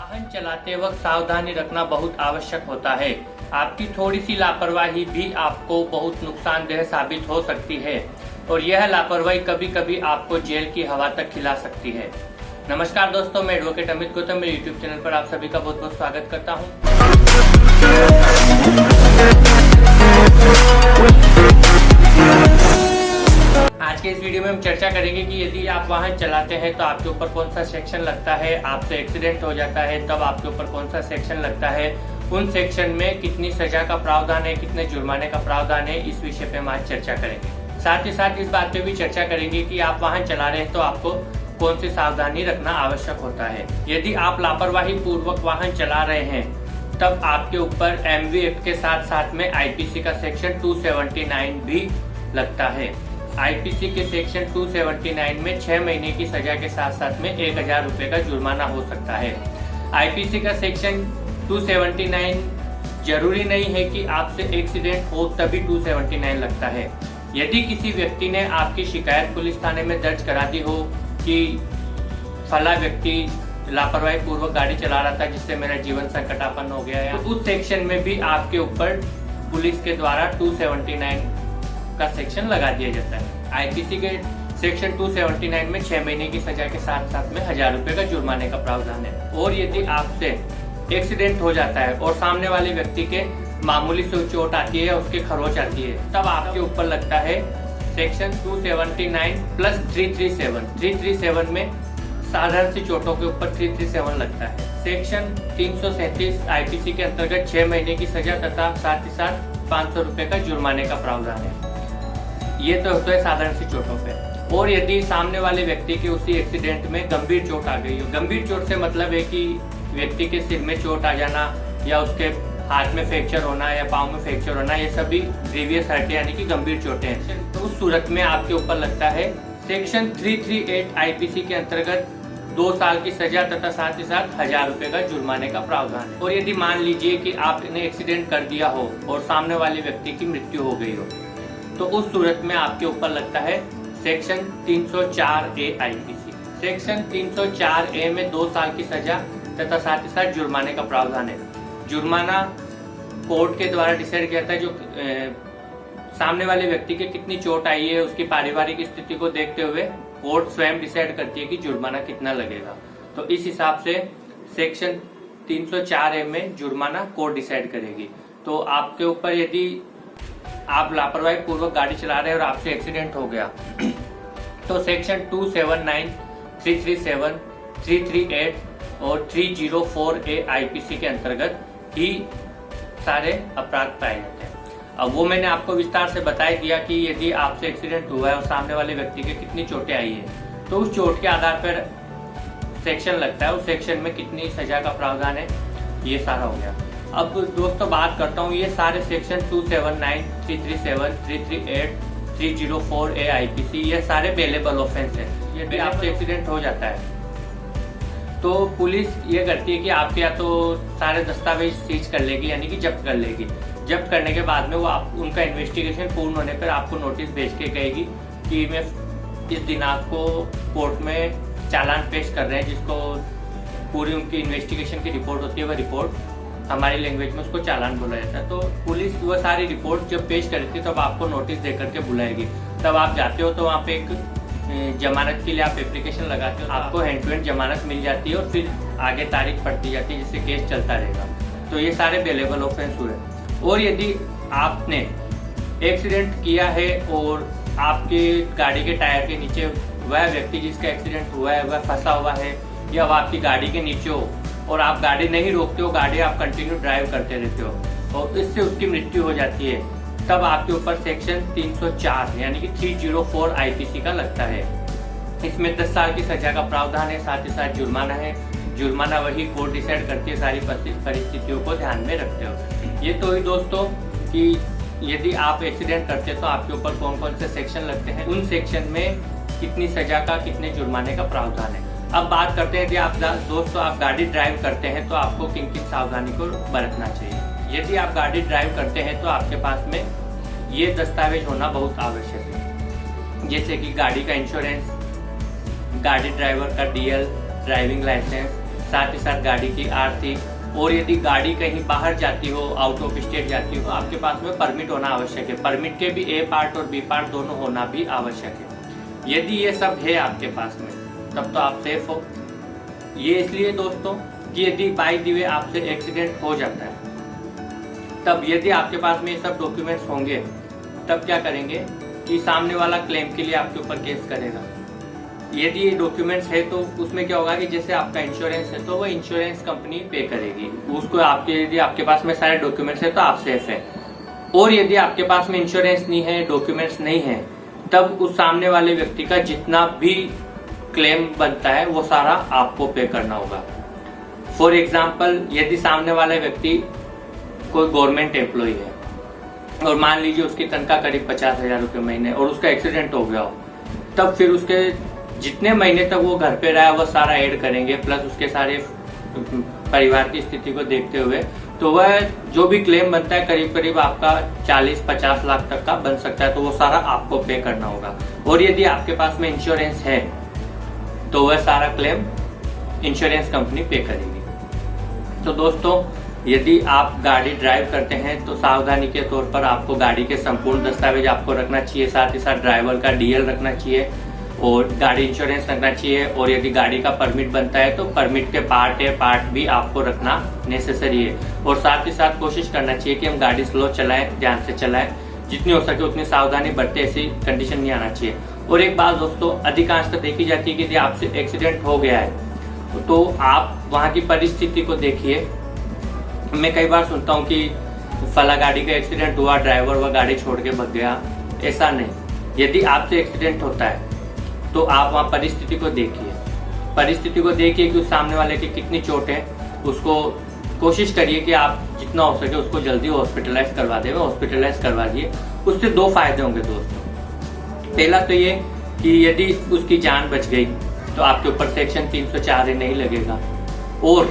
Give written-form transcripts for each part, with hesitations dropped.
वाहन चलाते वक्त सावधानी रखना बहुत आवश्यक होता है। आपकी थोड़ी सी लापरवाही भी आपको बहुत नुकसानदेह साबित हो सकती है और यह लापरवाही कभी कभी आपको जेल की हवा तक खिला सकती है। नमस्कार दोस्तों, मैं एडवोकेट अमित गौतम मेरे यूट्यूब चैनल पर आप सभी का बहुत बहुत स्वागत करता हूं। आज के इस वीडियो में हम चर्चा करेंगे कि यदि आप वाहन चलाते हैं तो आपके ऊपर कौन सा सेक्शन लगता है, आपसे एक्सीडेंट हो जाता है तब आपके ऊपर कौन सा सेक्शन लगता है, उन सेक्शन में कितनी सजा का प्रावधान है, कितने जुर्माने का प्रावधान है, इस विषय पे हम आज चर्चा करेंगे। साथ ही साथ इस बात पे भी चर्चा करेंगे कि आप वाहन चला रहे हैं तो आपको कौन सी सावधानी रखना आवश्यक होता है। यदि आप लापरवाही पूर्वक वाहन चला रहे हैं तब आपके ऊपर एमवी एक्ट के साथ साथ में आईपीसी का सेक्शन 279 भी लगता है। आईपीसी के सेक्शन 279 में 6 महीने की सजा के साथ साथ में 1000 रुपए का जुर्माना हो सकता है। आईपीसी का सेक्शन 279 जरूरी नहीं है कि आपसे एक्सीडेंट हो तभी 279 लगता है। यदि किसी व्यक्ति ने आपकी शिकायत पुलिस थाने में दर्ज करा दी हो कि फला व्यक्ति लापरवाही पूर्वक गाड़ी चला रहा था जिससे मेरा जीवन संकटापन्न हो गया है, तो उस सेक्शन में भी आपके ऊपर पुलिस के द्वारा 279 का सेक्शन लगा दिया जाता है। आईपीसी के सेक्शन 279 में 6 महीने की सजा के साथ साथ में 1000 रुपए का जुर्माने का प्रावधान है। और यदि आपसे एक्सीडेंट हो जाता है और सामने वाले व्यक्ति के मामूली से चोट आती है, उसके खरोच आती है, तब आपके ऊपर लगता है सेक्शन 279 प्लस 337 में साधारण सी चोटों के ऊपर 337 लगता है। सेक्शन 337 आईपीसी के अंतर्गत 6 महीने की सजा तथा साथ ही साथ 500 रुपए का जुर्माने का प्रावधान है। ये तो होता है साधारण सी चोटों पे। और यदि सामने वाले व्यक्ति के उसी एक्सीडेंट में गंभीर चोट आ गई हो, गंभीर चोट से मतलब है कि व्यक्ति के सिर में चोट आ जाना या उसके हाथ में फ्रैक्चर होना या पाँव में फ्रैक्चर होना, ये सभी ग्रीवियस हर्ट यानी कि गंभीर चोटें हैं। तो उस सूरत में आपके ऊपर लगता है सेक्शन 338 आईपीसी के अंतर्गत 2 साल की सजा तथा साथ ही साथ 1000 रुपए का जुर्माने का प्रावधान है। और यदि मान लीजिए कि आपने एक्सीडेंट कर दिया हो और सामने वाले व्यक्ति की मृत्यु हो गई हो, तो उस सूरत में आपके ऊपर लगता है section 304A IPC. Section 304A में 2 साल की सजा तथा साथ ही साथ जुर्माने का प्रावधान है। जुर्माना कोर्ट के द्वारा डिसाइड किया जाता है, जो सामने वाले व्यक्ति के कितनी चोट आई है उसकी पारिवारिक स्थिति को देखते हुए कोर्ट स्वयं डिसाइड करती है कि जुर्माना कितना लगेगा। तो इस हिसाब से सेक्शन 304A में जुर्माना कोर्ट डिसाइड करेगी। तो आपके ऊपर यदि आप लापरवाही पूर्वक गाड़ी चला रहे हैं और आपसे एक्सीडेंट हो गया तो सेक्शन 279, 337, 338 और 304A आईपीसी के अंतर्गत ही सारे अपराध पाए जाते हैं। अब वो मैंने आपको विस्तार से बता दिया कि यदि आपसे एक्सीडेंट हुआ है और सामने वाले व्यक्ति के कितनी चोटें आई है तो उस चोट के आधार पर सेक्शन लगता है, उस सेक्शन में कितनी सजा का प्रावधान है, ये सारा हो गया। अब दोस्तों बात करता हूँ, ये सारे सेक्शन 279, 337, 338, 304A आईपीसी ये सारे बेलेबल ऑफेंस है। यदि आपसे एक्सीडेंट हो जाता है तो पुलिस ये करती है कि आपके या तो सारे दस्तावेज सीज कर लेगी यानी कि जब्त कर लेगी। जब्त करने के बाद में वो उनका इन्वेस्टिगेशन पूर्ण होने पर आपको नोटिस भेज के कहेगी कि मैं इस दिनांक को कोर्ट में चालान पेश कर रहे हैं, जिसको पूरी उनकी इन्वेस्टिगेशन की रिपोर्ट होती है, वह रिपोर्ट हमारी लैंग्वेज में उसको चालान बोला जाता है। तो पुलिस वो सारी रिपोर्ट जब पेश करती है तब आपको नोटिस दे करके बुलाएगी। तब आप जाते हो तो वहाँ पे एक जमानत के लिए आप एप्लीकेशन लगाते हो, आपको हैंड टू हैंड जमानत मिल जाती है और फिर आगे तारीख पड़ती जाती है जिससे केस चलता रहेगा। तो ये सारे बेलेबल ऑफेंस हुए। और यदि आपने एक्सीडेंट किया है और आपकी गाड़ी के टायर के नीचे वह व्यक्ति जिसका एक्सीडेंट हुआ है वह फंसा हुआ है या वह आपकी गाड़ी के नीचे हो और आप गाड़ी नहीं रोकते हो, गाड़ी आप कंटिन्यू ड्राइव करते रहते हो और इससे उसकी मृत्यु हो जाती है, तब आपके ऊपर सेक्शन 304 यानी कि 304 आईपीसी का लगता है। इसमें 10 साल की सजा का प्रावधान है, साथ ही साथ जुर्माना है। जुर्माना वही कोर्ट डिसाइड करती है सारी परिस्थितियों को ध्यान में रखते हो। ये तो ही दोस्तों कि यदि आप एक्सीडेंट करते हैं तो आपके ऊपर कौन कौन से सेक्शन लगते हैं, उन सेक्शन में कितनी सजा का कितने जुर्माने का प्रावधान है। अब बात करते हैं यदि आप दोस्तों आप गाड़ी ड्राइव करते हैं तो आपको किन किन सावधानी को बरतना चाहिए। यदि आप गाड़ी ड्राइव करते हैं तो आपके पास में ये दस्तावेज होना बहुत आवश्यक है, जैसे कि गाड़ी का इंश्योरेंस, गाड़ी ड्राइवर का डीएल, ड्राइविंग लाइसेंस, साथ ही साथ गाड़ी की आरसी, और यदि गाड़ी कहीं बाहर जाती हो, आउट ऑफ स्टेट जाती हो, तो आपके पास में परमिट होना आवश्यक है। परमिट के भी ए पार्ट और बी पार्ट दोनों होना भी आवश्यक है। यदि ये सब है आपके पास में तब तो आप सेफ हो। ये इसलिए दोस्तों कि यदि बाय द वे आपसे एक्सीडेंट हो जाता है, तब यदि आपके पास में ये सब डॉक्यूमेंट्स होंगे, तब क्या करेंगे कि सामने वाला क्लेम के लिए आपके ऊपर केस करेगा। यदि ये डॉक्यूमेंट्स है तो उसमें क्या होगा कि जैसे आपका इंश्योरेंस है तो वो इंश्योरेंस कंपनी पे करेगी उसको। आपके यदि आपके पास में सारे डॉक्यूमेंट्स है तो आप सेफ है। और यदि आपके पास में इंश्योरेंस नहीं है, डॉक्यूमेंट्स नहीं है, तब उस सामने वाले व्यक्ति का जितना भी क्लेम बनता है वो सारा आपको पे करना होगा। फॉर एग्जाम्पल, यदि सामने वाला व्यक्ति कोई गवर्नमेंट एम्प्लॉय है और मान लीजिए उसकी तनख्वाह करीब 50,000 रुपये महीने और उसका एक्सीडेंट हो गया हो, तब फिर उसके जितने महीने तक वो घर पे रहा वो सारा ऐड करेंगे, प्लस उसके सारे परिवार की स्थिति को देखते हुए तो वह जो भी क्लेम बनता है करीब करीब आपका 40-50 लाख तक का बन सकता है, तो वो सारा आपको पे करना होगा। और यदि आपके पास में इंश्योरेंस है तो वह सारा क्लेम इंश्योरेंस कंपनी पे करेगी। तो दोस्तों, यदि आप गाड़ी ड्राइव करते हैं तो सावधानी के तौर पर आपको गाड़ी के संपूर्ण दस्तावेज आपको रखना चाहिए, साथ ही साथ ड्राइवर का डीएल रखना चाहिए और गाड़ी इंश्योरेंस रखना चाहिए। और यदि गाड़ी का परमिट बनता है तो परमिट के पार्ट भी आपको रखना नेसेसरी है। और साथ ही साथ कोशिश करना चाहिए कि हम गाड़ी स्लो चलाएं, ध्यान से चलाएं, जितनी हो सके उतनी सावधानी बरते, ऐसी कंडीशन नहीं आना चाहिए। और एक बात दोस्तों, अधिकांश तो देखी जाती है कि यदि आपसे एक्सीडेंट हो गया है तो आप वहाँ की परिस्थिति को देखिए। मैं कई बार सुनता हूँ कि फला गाड़ी का एक्सीडेंट हुआ, ड्राइवर वह गाड़ी छोड़ के भाग गया। ऐसा नहीं। यदि आपसे एक्सीडेंट होता है तो आप वहाँ परिस्थिति को देखिए कि उस सामने वाले की कितनी चोट है। उसको कोशिश करिए कि आप जितना हो सके उसको जल्दी हॉस्पिटलाइज करवा दें, हॉस्पिटलाइज करवा दिए। उससे दो फायदे होंगे दोस्तों। पहला तो ये कि यदि उसकी जान बच गई तो आपके ऊपर सेक्शन 304 नहीं लगेगा। और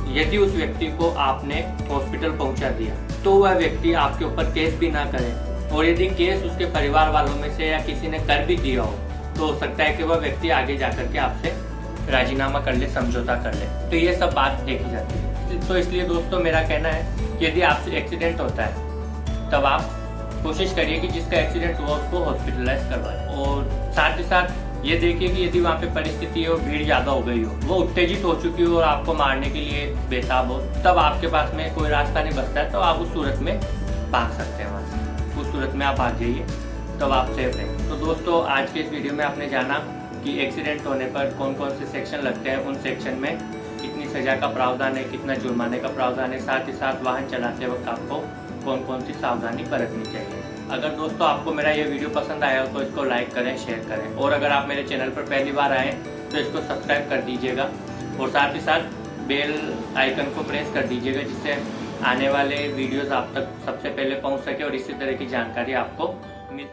यदि उस व्यक्ति को आपने हॉस्पिटल पहुंचा दिया तो वह व्यक्ति आपके ऊपर केस भी ना करे, और यदि केस उसके परिवार वालों में से या किसी ने कर भी दिया हो तो हो सकता है कि वह व्यक्ति आगे जाकर के आपसे राजीनामा कर ले, समझौता कर ले। तो ये सब बात देखी जाती है। तो इसलिए दोस्तों मेरा कहना है कि यदि आपसे एक्सीडेंट होता है तब आप कोशिश करिए कि जिसका एक्सीडेंट हुआ उसको हॉस्पिटलाइज करवाएं। और साथ ही साथ ये देखिए कि यदि वहाँ पे परिस्थिति हो, भीड़ ज़्यादा हो गई हो, वो उत्तेजित हो चुकी हो और आपको मारने के लिए बेताब हो, तब आपके पास में कोई रास्ता नहीं बचता है तो आप उस सूरत में भाग सकते हैं। वहाँ से उस सूरत में आप भाग जाइए, तब आप सेफ हैं। तो दोस्तों, आज के इस वीडियो में आपने जाना कि एक्सीडेंट होने पर कौन कौन से सेक्शन लगते हैं, उन सेक्शन में कितनी सज़ा का प्रावधान है, कितना जुर्माने का प्रावधान है, साथ ही साथ वाहन चलाते वक्त आपको कौन कौन सी सावधानी बरतनी चाहिए। अगर दोस्तों आपको मेरा ये वीडियो पसंद आया हो तो इसको लाइक करें, शेयर करें, और अगर आप मेरे चैनल पर पहली बार आएँ तो इसको सब्सक्राइब कर दीजिएगा और साथ ही साथ बेल आइकन को प्रेस कर दीजिएगा, जिससे आने वाले वीडियोस आप तक सबसे पहले पहुंच सके और इसी तरह की जानकारी आपको मिल